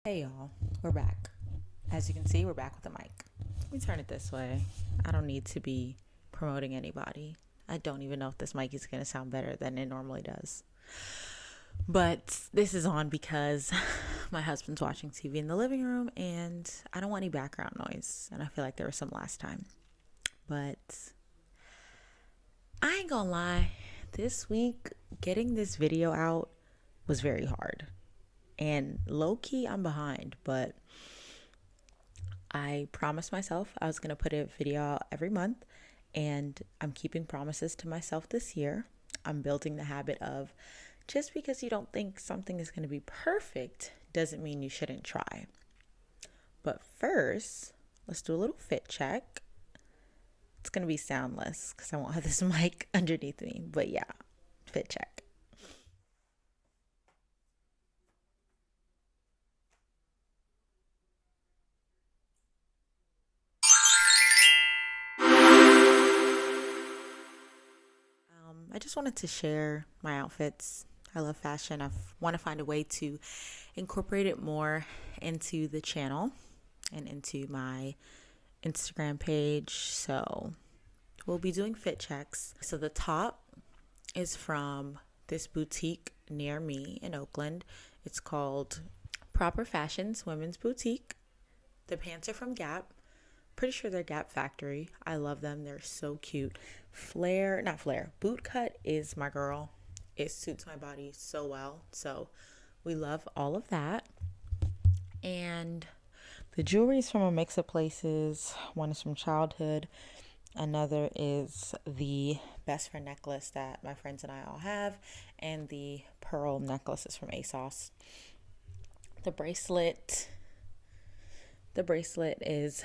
Hey y'all, we're back. As you can see, we're back with the mic. Let me turn it this way. I don't need to be promoting anybody. I don't even know if this mic is going to sound better than it normally does. But this is on because my husband's watching TV in the living room and I don't want any background noise. And I feel like there was some last time. But I ain't gonna lie, this week getting this video out was very hard. And low key, I'm behind, but I promised myself I was going to put a video out every month, and I'm keeping promises to myself this year. I'm building the habit of just because you don't think something is going to be perfect doesn't mean you shouldn't try. But first, let's do a little fit check. It's going to be soundless because I won't have this mic underneath me, but yeah, fit check. I just wanted to share my outfits. I love fashion. I want to find a way to incorporate it more into the channel and into my Instagram page. So we'll be doing fit checks. So the top is from this boutique near me in Oakland. It's called Proper Fashions Women's Boutique. The pants are from Gap. Pretty sure they're Gap Factory. I love them. They're so cute. Not flare. Boot cut is my girl. It suits my body so well. So we love all of that. And the jewelry is from a mix of places. One is from childhood. Another is the best friend necklace that my friends and I all have. And the pearl necklace is from ASOS. The bracelet is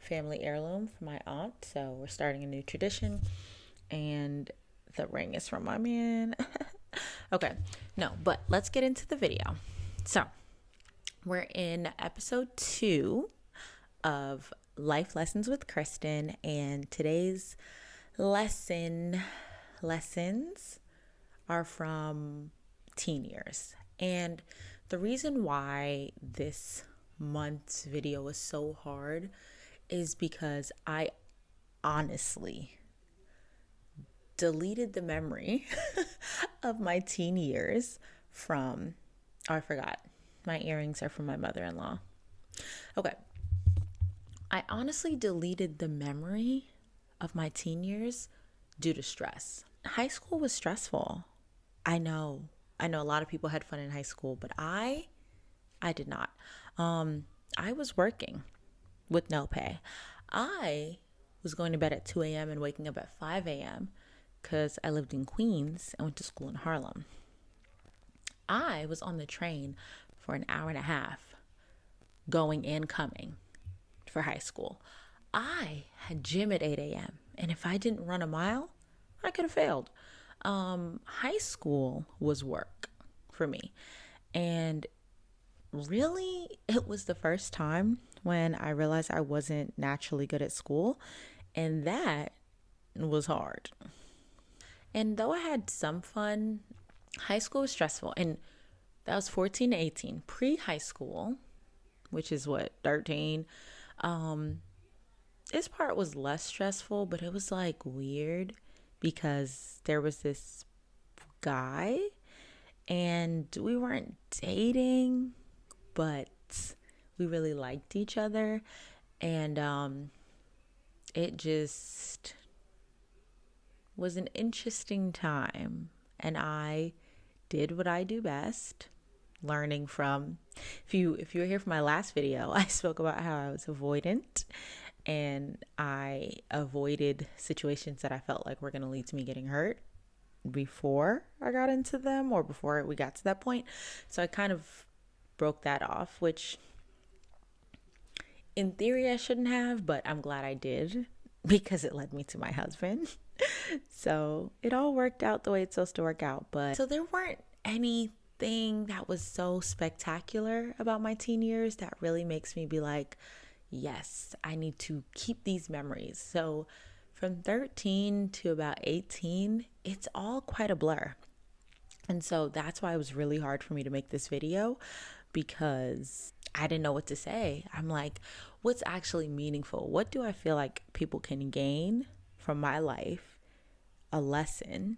family heirloom from my aunt, so we're starting a new tradition. And the ring is from my man. Okay, no, but let's get into the video. So we're in episode 2 of Life Lessons with Kristen, and today's lessons are from teen years. And the reason why this month's video was so hard is because I honestly deleted the memory of my teen years from, I forgot. My earrings are from my mother-in-law. Okay. I honestly deleted the memory of my teen years due to stress. High school was stressful. I know a lot of people had fun in high school, but I did not. I was working with no pay. I was going to bed at 2 a.m. and waking up at 5 a.m. because I lived in Queens and went to school in Harlem. I was on the train for an hour and a half going and coming for high school. I had gym at 8 a.m. and if I didn't run a mile, I could have failed. High school was work for me. And really, it was the first time when I realized I wasn't naturally good at school, and that was hard. And though I had some fun, high school was stressful, and that was 14 to 18. Pre-high school, which is what, 13, this part was less stressful, but it was like weird because there was this guy and we weren't dating, but we really liked each other, and it just was an interesting time. And I did what I do best, learning from, if you were here for my last video, I spoke about how I was avoidant and I avoided situations that I felt like were going to lead to me getting hurt before I got into them or before we got to that point. So I kind of broke that off, which in theory I shouldn't have, but I'm glad I did because it led me to my husband. So it all worked out the way it's supposed to work out. But so there weren't anything that was so spectacular about my teen years that really makes me be like, yes, I need to keep these memories. So from 13 to about 18, it's all quite a blur. And so that's why it was really hard for me to make this video, because I didn't know what to say. I'm like, what's actually meaningful? What do I feel like people can gain from my life? A lesson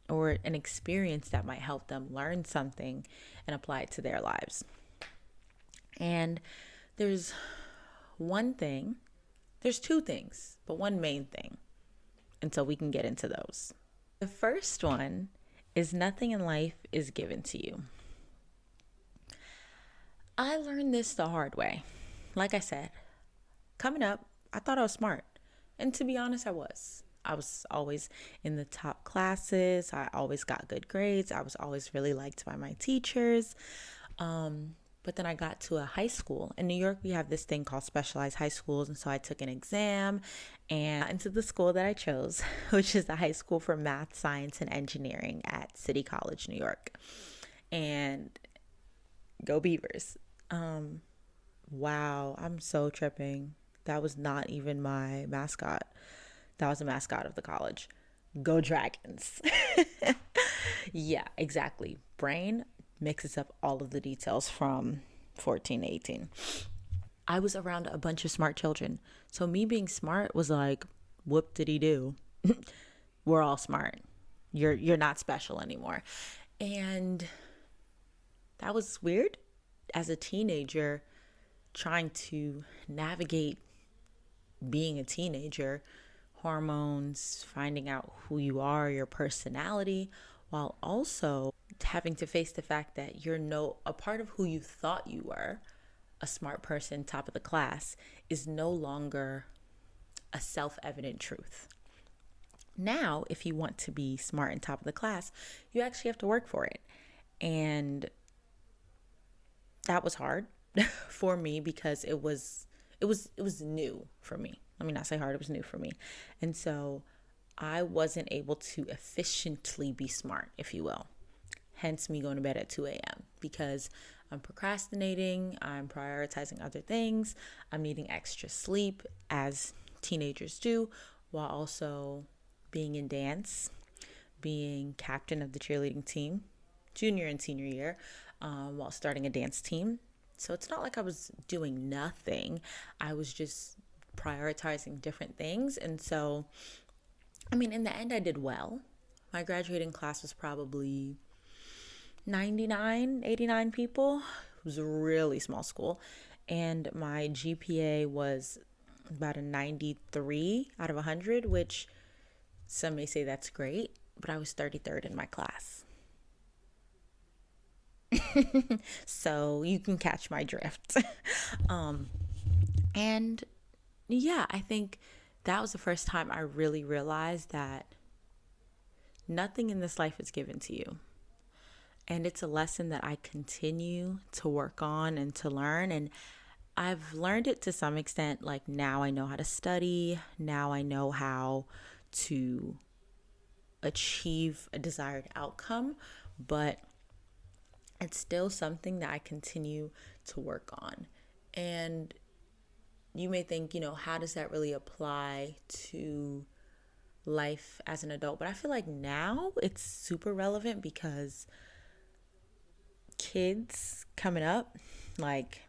or an experience that might help them learn something and apply it to their lives. And there's one thing, there's two things, but one main thing. And so we can get into those. The first one is nothing in life is given to you. I learned this the hard way. Like I said, coming up, I thought I was smart. And to be honest, I was. I was always in the top classes. I always got good grades. I was always really liked by my teachers. But then I got to a high school. In New York, we have this thing called specialized high schools. And so I took an exam and got into the school that I chose, which is the High School for Math, Science, and Engineering at City College, New York. And go Beavers. Wow, I'm so tripping. That was not even my mascot. That was the mascot of the college. Go Dragons. Yeah, exactly. Brain mixes up all of the details from 14 to 18. I was around a bunch of smart children. So me being smart was like, whoop did he do? We're all smart. You're not special anymore. And that was weird as a teenager trying to navigate being a teenager, hormones, finding out who you are, your personality, while also having to face the fact that a part of who you thought you were, a smart person, top of the class, is no longer a self-evident truth. Now, if you want to be smart and top of the class, you actually have to work for it. And that was hard for me because it was new for me. Let me not say hard, it was new for me. And so I wasn't able to efficiently be smart, if you will. Hence me going to bed at 2 a.m. because I'm procrastinating, I'm prioritizing other things, I'm needing extra sleep as teenagers do, while also being in dance, being captain of the cheerleading team, junior and senior year, while starting a dance team. So it's not like I was doing nothing. I was just prioritizing different things. And so, I mean, in the end, I did well. My graduating class was probably 99, 89 people. It was a really small school. And my GPA was about a 93 out of 100, which some may say that's great, but I was 33rd in my class. So you can catch my drift. And yeah, I think that was the first time I really realized that nothing in this life is given to you. And it's a lesson that I continue to work on and to learn. And I've learned it to some extent. Like now I know how to study. Now I know how to achieve a desired outcome. But it's still something that I continue to work on. And you may think, how does that really apply to life as an adult? But I feel like now it's super relevant because kids coming up, like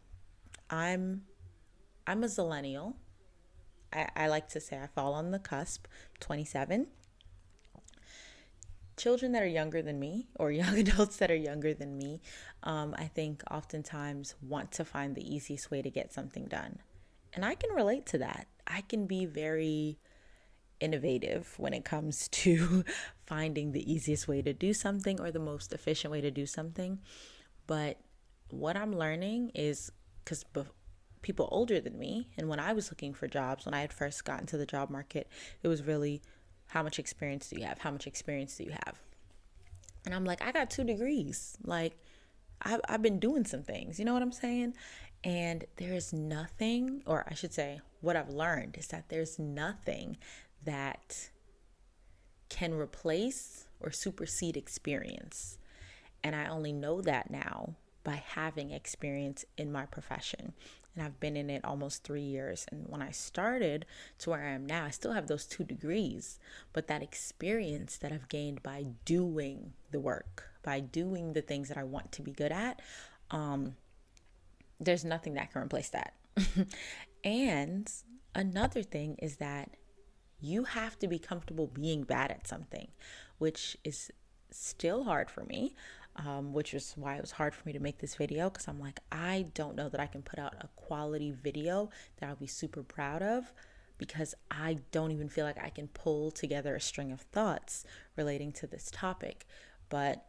I'm a zillennial. I like to say I fall on the cusp, 27. Children that are younger than me or young adults that are younger than me, I think oftentimes want to find the easiest way to get something done. And I can relate to that. I can be very innovative when it comes to finding the easiest way to do something or the most efficient way to do something. But what I'm learning is because people older than me, and when I was looking for jobs, when I had first gotten to the job market, it was really, how much experience do you have? How much experience do you have? And I'm like, I got 2 degrees. Like, I've been doing some things. You know what I'm saying? And there is nothing, or I should say, what I've learned is that there's nothing that can replace or supersede experience. And I only know that now by having experience in my profession. And I've been in it almost 3 years. And when I started to where I am now, I still have those 2 degrees. But that experience that I've gained by doing the work, by doing the things that I want to be good at, There's nothing that can replace that. And another thing is that you have to be comfortable being bad at something, which is still hard for me, which is why it was hard for me to make this video, because I'm like, I don't know that I can put out a quality video that I'll be super proud of, because I don't even feel like I can pull together a string of thoughts relating to this topic. But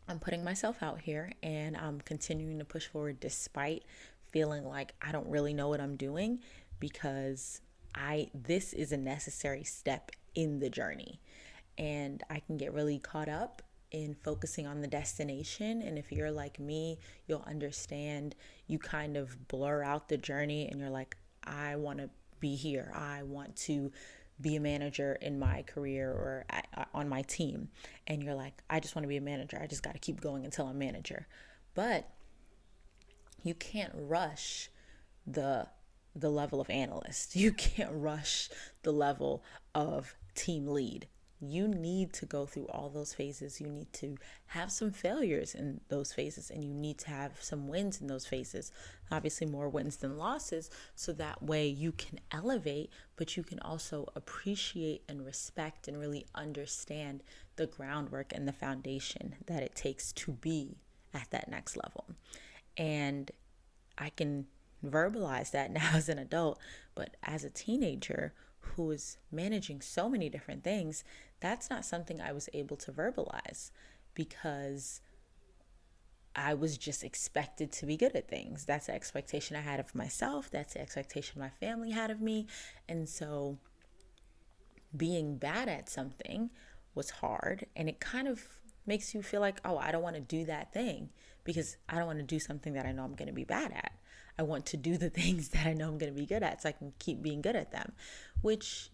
I'm putting myself out here and I'm continuing to push forward despite feeling like I don't really know what I'm doing, because this is a necessary step in the journey. And I can get really caught up in focusing on the destination. And if you're like me, you'll understand, you kind of blur out the journey and you're like, I want to be here. I want to be a manager in my career or on my team. And you're like, I just want to be a manager. I just got to keep going until I'm manager. But you can't rush the level of analyst. You can't rush the level of team lead. You need to go through all those phases. You need to have some failures in those phases, and you need to have some wins in those phases. Obviously, more wins than losses, so that way you can elevate, but you can also appreciate and respect and really understand the groundwork and the foundation that it takes to be at that next level. And I can verbalize that now as an adult, but as a teenager who is managing so many different things, that's not something I was able to verbalize, because I was just expected to be good at things. That's the expectation I had of myself. That's the expectation my family had of me. And so being bad at something was hard, and it kind of makes you feel like, oh, I don't want to do that thing because I don't want to do something that I know I'm going to be bad at. I want to do the things that I know I'm going to be good at so I can keep being good at them, which,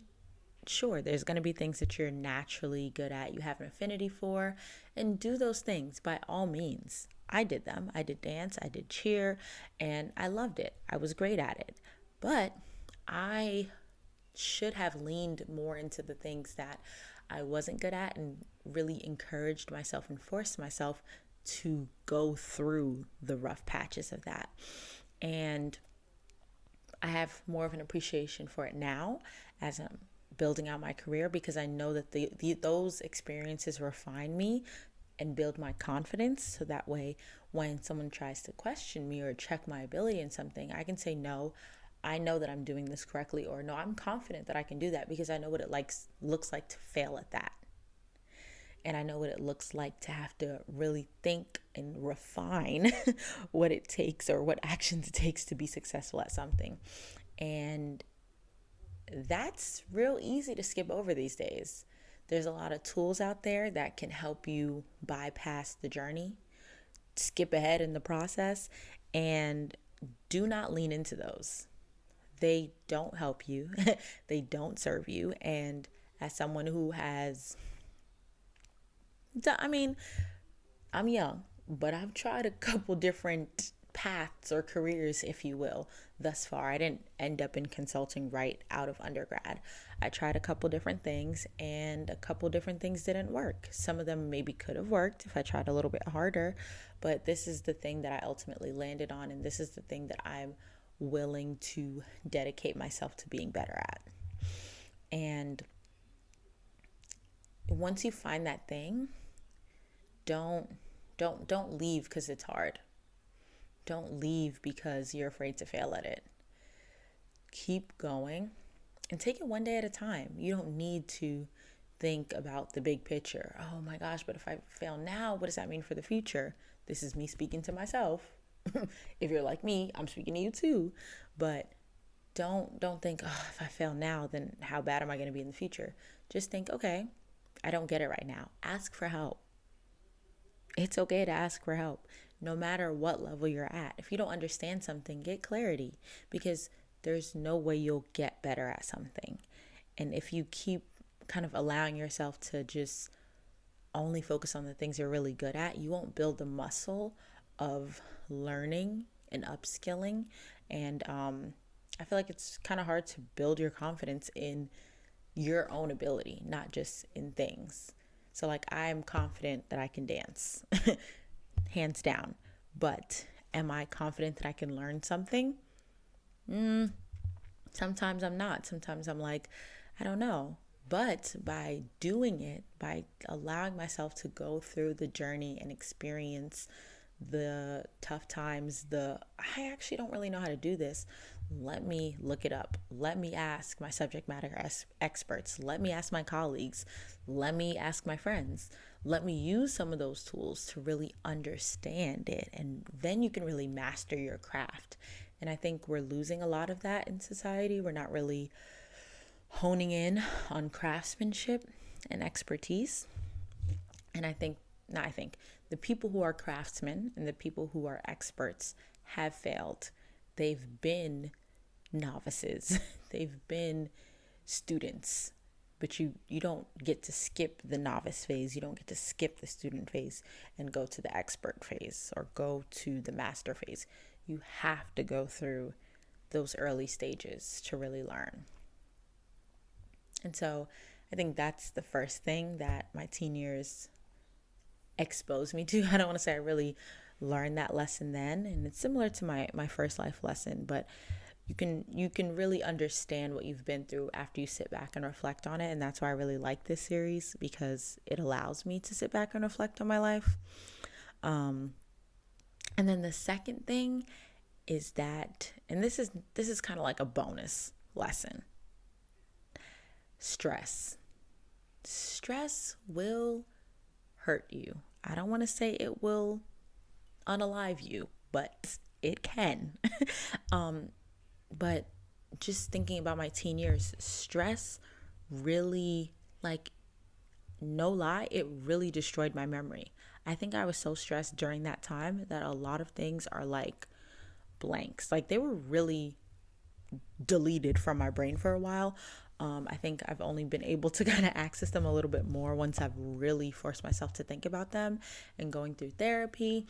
sure, there's going to be things that you're naturally good at, you have an affinity for, and do those things by all means. I did them. I did dance, I did cheer, and I loved it. I was great at it. But I should have leaned more into the things that I wasn't good at and really encouraged myself and forced myself to go through the rough patches of that. And I have more of an appreciation for it now as I'm building out my career, because I know that those experiences refine me and build my confidence. So that way, when someone tries to question me or check my ability in something, I can say, no, I know that I'm doing this correctly, or no, I'm confident that I can do that, because I know what it looks like to fail at that. And I know what it looks like to have to really think and refine what it takes or what actions it takes to be successful at something. And that's real easy to skip over these days. There's a lot of tools out there that can help you bypass the journey, skip ahead in the process, and do not lean into those. They don't help you. They don't serve you. And as someone who has, I'm young, but I've tried a couple different paths or careers, if you will, thus far. I didn't end up in consulting right out of undergrad. I tried a couple different things, and a couple different things didn't work. Some of them maybe could have worked if I tried a little bit harder, but this is the thing that I ultimately landed on, and this is the thing that I'm willing to dedicate myself to being better at. And once you find that thing, don't leave because it's hard. Don't leave because you're afraid to fail at it. Keep going and take it one day at a time. You don't need to think about the big picture. Oh my gosh, but if I fail now, what does that mean for the future? This is me speaking to myself. If you're like me, I'm speaking to you too. But don't think, oh, if I fail now, then how bad am I going to be in the future? Just think, okay, I don't get it right now. Ask for help. It's okay to ask for help, no matter what level you're at. If you don't understand something, get clarity, because there's no way you'll get better at something. And if you keep kind of allowing yourself to just only focus on the things you're really good at, you won't build the muscle of learning and upskilling. And I feel like it's kind of hard to build your confidence in your own ability, not just in things. So like, I'm confident that I can dance, hands down. But Am I confident that I can learn something? Sometimes I'm not. Sometimes I'm like, I don't know. But by doing it, by allowing myself to go through the journey and experience the tough times, I actually don't really know how to do this. Let me look it up. Let me ask my subject matter experts. Let me ask my colleagues. Let me ask my friends. Let me use some of those tools to really understand it. And then you can really master your craft. And I think we're losing a lot of that in society. We're not really honing in on craftsmanship and expertise. And the people who are craftsmen and the people who are experts have failed. They've been novices, they've been students, but you don't get to skip the novice phase. You don't get to skip the student phase and go to the expert phase or go to the master phase. You have to go through those early stages to really learn. And so I think that's the first thing that my teen years exposed me to. I don't want to say I really learned that lesson then, and it's similar to my first life lesson, but you can really understand what you've been through after you sit back and reflect on it. And that's why I really like this series, because it allows me to sit back and reflect on my life. And then the second thing is that, and this is kind of like a bonus lesson. Stress will hurt you. I don't want to say it will unalive you, but it can. But just thinking about my teen years, stress really, like, no lie, it really destroyed my memory. I think I was so stressed during that time that a lot of things are like blanks. Like, they were really deleted from my brain for a while. I think I've only been able to kind of access them a little bit more once I've really forced myself to think about them and going through therapy.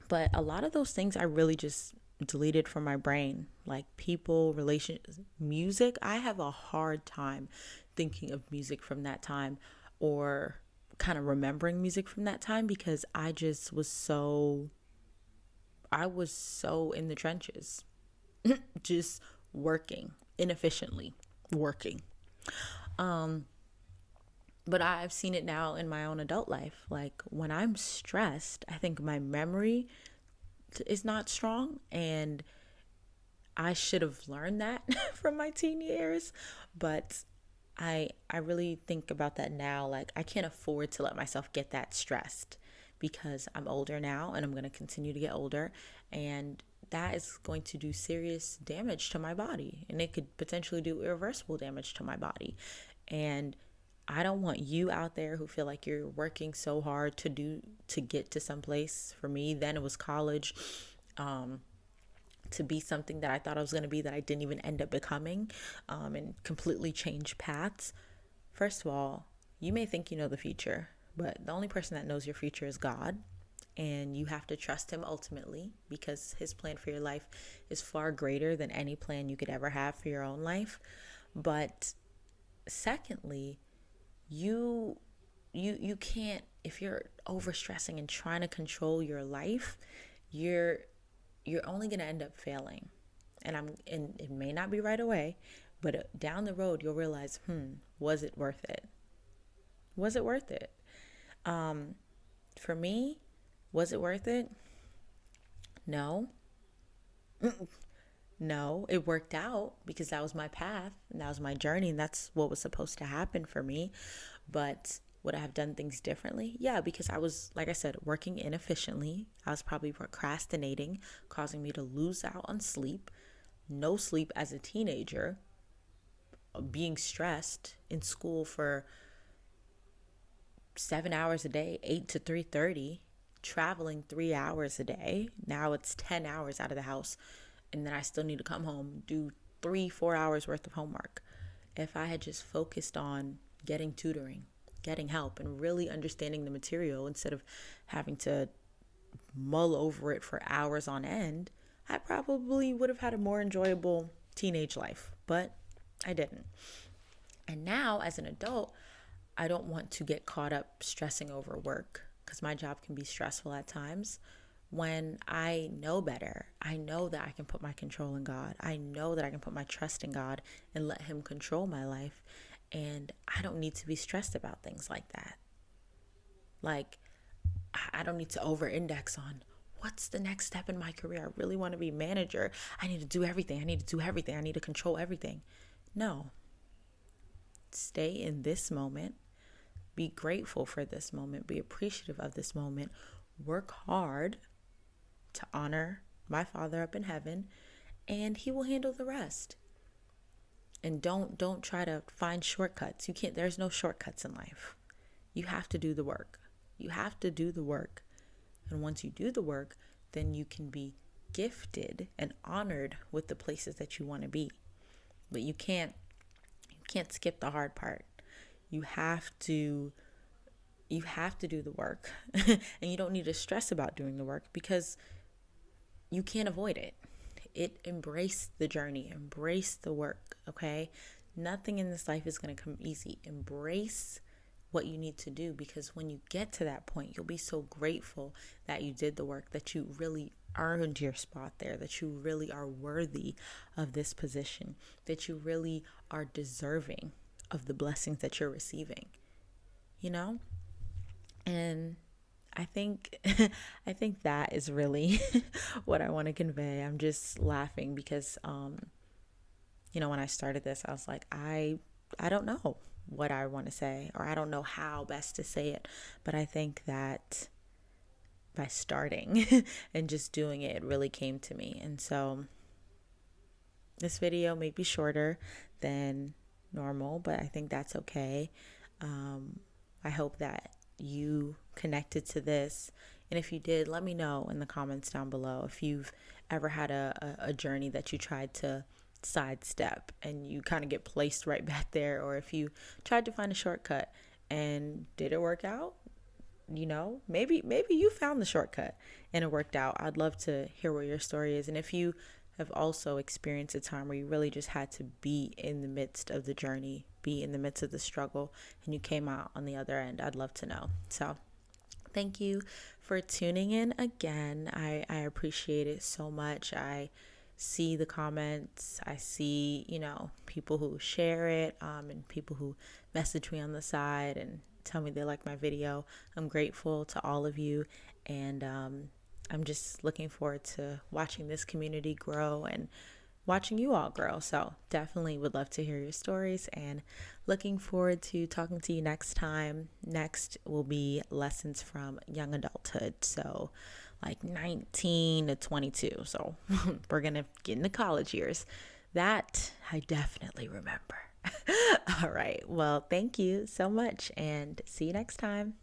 But a lot of those things I really just deleted from my brain, like people, relations, music. I have a hard time thinking of music from that time or kind of remembering music from that time, because I was so in the trenches, just working inefficiently, working. But I've seen it now in my own adult life. Like, when I'm stressed, I think my memory is not strong, and I should have learned that from my teen years. But I really think about that now. Like, I can't afford to let myself get that stressed, because I'm older now and I'm going to continue to get older, and that is going to do serious damage to my body, and it could potentially do irreversible damage to my body. And I don't want you out there who feel like you're working so hard to get to some place. For me, then it was college, to be something that I thought I was going to be that I didn't even end up becoming, and completely change paths. First of all, you may think you know the future, but the only person that knows your future is God. And you have to trust him ultimately, because his plan for your life is far greater than any plan you could ever have for your own life. But secondly, you can't, if you're overstressing and trying to control your life, you're only going to end up failing. And it may not be right away, but down the road you'll realize, was it worth it? Was it worth it? For me, was it worth it? No. No, it worked out because that was my path and that was my journey, and that's what was supposed to happen for me. But would I have done things differently? Yeah, because I was, like I said, working inefficiently. I was probably procrastinating, causing me to lose out on sleep, no sleep as a teenager, being stressed in school for 7 hours a day, 8 to 3:30, traveling 3 hours a day. Now it's 10 hours out of the house, and then I still need to come home, do 3-4 hours worth of homework. If I had just focused on getting tutoring, getting help, and really understanding the material instead of having to mull over it for hours on end, I probably would have had a more enjoyable teenage life, but I didn't. And now, as an adult, I don't want to get caught up stressing over work, because my job can be stressful at times. when I know better. I know that I can put my control in God. I know that I can put my trust in God and let Him control my life. And I don't need to be stressed about things like that. Like, I don't need to over index on what's the next step in my career. I really want to be manager. I need to do everything. I need to do everything. I need to control everything. No. Stay in this moment. Be grateful for this moment. Be appreciative of this moment. Work hard to honor my Father up in heaven, and He will handle the rest. And don't try to find shortcuts. You can't. There's no shortcuts in life. You have to do the work. You have to do the work. And once you do the work, then you can be gifted and honored with the places that you want to be. But you can't skip the hard part. You have to do the work. And you don't need to stress about doing the work because you can't avoid it. Embrace the journey, embrace the work, okay? Nothing in this life is going to come easy. Embrace what you need to do, because when you get to that point, you'll be so grateful that you did the work, that you really earned your spot there, that you really are worthy of this position, that you really are deserving of the blessings that you're receiving, you know? And I think that is really what I want to convey. I'm just laughing because when I started this, I was like, I don't know what I want to say, or I don't know how best to say it, but I think that by starting and just doing it, it really came to me. And so this video may be shorter than normal, but I think that's okay. I hope that you connected to this. And if you did, let me know in the comments down below if you've ever had a journey that you tried to sidestep and you kind of get placed right back there, or if you tried to find a shortcut and did it work out. Maybe you found the shortcut and it worked out. I'd love to hear what your story is. And if you have also experienced a time where you really just had to be in the midst of the journey, be in the midst of the struggle, and you came out on the other end, I'd love to know. So thank you for tuning in again. I appreciate it so much. I see the comments. I see, people who share it, and people who message me on the side and tell me they like my video. I'm grateful to all of you, and I'm just looking forward to watching this community grow and watching you all grow. So definitely would love to hear your stories, and looking forward to talking to you next time. Next will be lessons from young adulthood. So like 19 to 22. So we're going to get into college years. That I definitely remember. All right. Well, thank you so much, and see you next time.